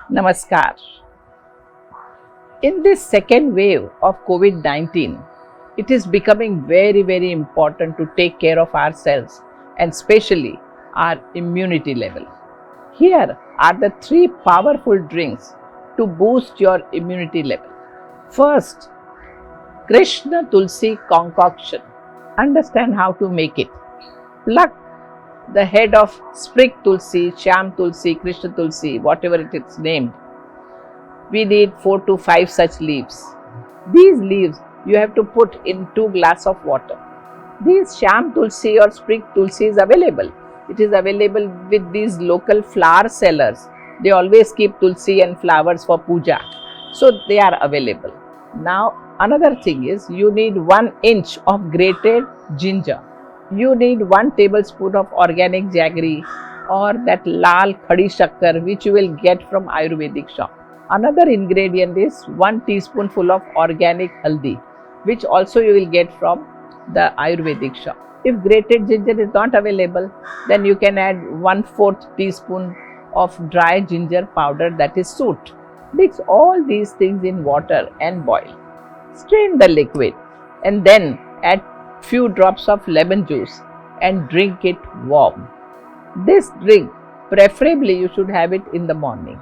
Namaskar. In this second wave of COVID-19, it is becoming very important to take care of ourselves and especially our immunity level. Here are the 3 powerful drinks to boost your immunity level. First, Krishna Tulsi concoction. Understand how to make it. Pluck the head of Sprig Tulsi, Shyam Tulsi, Krishna Tulsi, whatever it is named. We need 4 to 5 such leaves. These leaves you have to put in 2 glasses of water. These Shyam Tulsi or Sprig Tulsi is available. It is available with these local flower sellers. They always keep Tulsi and flowers for puja. So they are available. Now another thing is you need 1 inch of grated ginger. You need 1 tablespoon of organic jaggery or that lal khadi shakkar which you will get from Ayurvedic shop. Another ingredient is 1 teaspoonful of organic haldi, which also you will get from the Ayurvedic shop. If grated ginger is not available, then you can add 1/4 teaspoon of dry ginger powder, that is soot. Mix all these things in water and boil. Strain the liquid and then add few drops of lemon juice and drink it warm. This drink, preferably you should have it in the morning.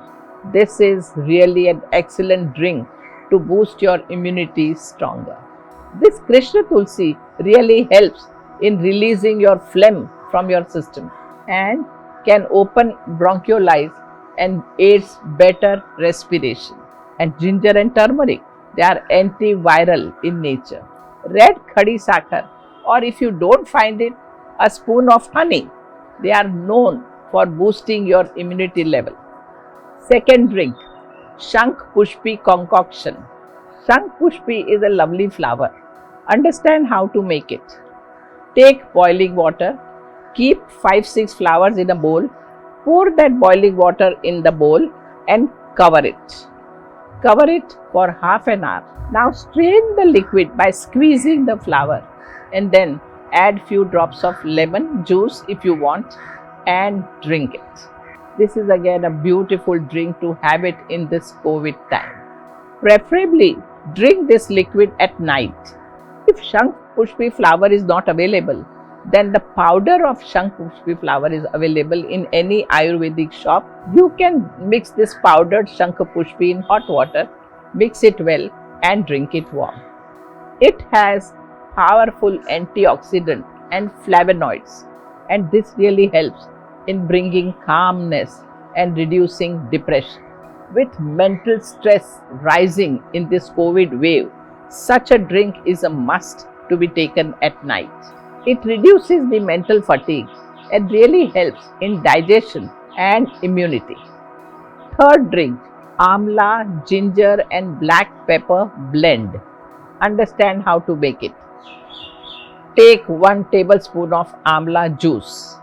This is really an excellent drink to boost your immunity stronger. This Krishna Tulsi really helps in releasing your phlegm from your system and can open bronchiolitis and aids better respiration. And ginger and turmeric, they are antiviral in nature. Red khadi sakhar, or if you don't find it, a spoon of honey. They are known for boosting your immunity level. Second drink, Shankh Pushpi concoction. Shankh Pushpi is a lovely flower. Understand how to make it. Take boiling water, keep 5-6 flowers in a bowl, pour that boiling water in the bowl and cover it. Cover it for half an hour. Now strain the liquid by squeezing the flower and then add few drops of lemon juice if you want and drink it. This is again a beautiful drink to have it in this COVID time. Preferably drink this liquid at night. If Shankh Pushpi flower is not available, then the powder of Shankh Pushpi flower is available in any Ayurvedic shop. You can mix this powdered Shankh Pushpi in hot water, mix it well and drink it warm. It has powerful antioxidant and flavonoids, and this really helps in bringing calmness and reducing depression. With mental stress rising in this COVID wave, such a drink is a must to be taken at night. It reduces the mental fatigue and really helps in digestion and immunity. Third drink, amla, ginger and black pepper blend. Understand how to make it. Take 1 tablespoon of amla juice.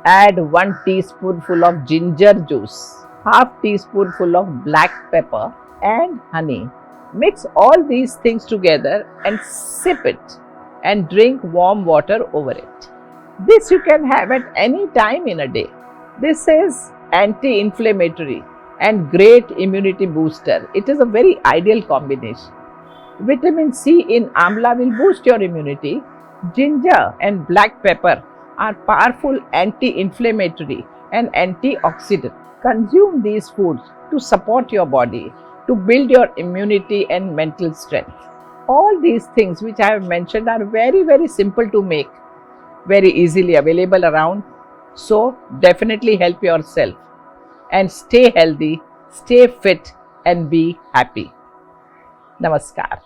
Add 1 teaspoonful of ginger juice, half teaspoonful of black pepper and honey. Mix all these things together and sip it and drink warm water over it. This you can have at any time in a day. This is anti-inflammatory and great immunity booster. It is a very ideal combination. Vitamin C in amla will boost your immunity. Ginger and black pepper are powerful anti-inflammatory and antioxidant. Consume these foods to support your body, to build your immunity and mental strength. All these things which I have mentioned are very simple to make, very easily available around. So definitely help yourself and stay healthy, stay fit and be happy. Namaskar.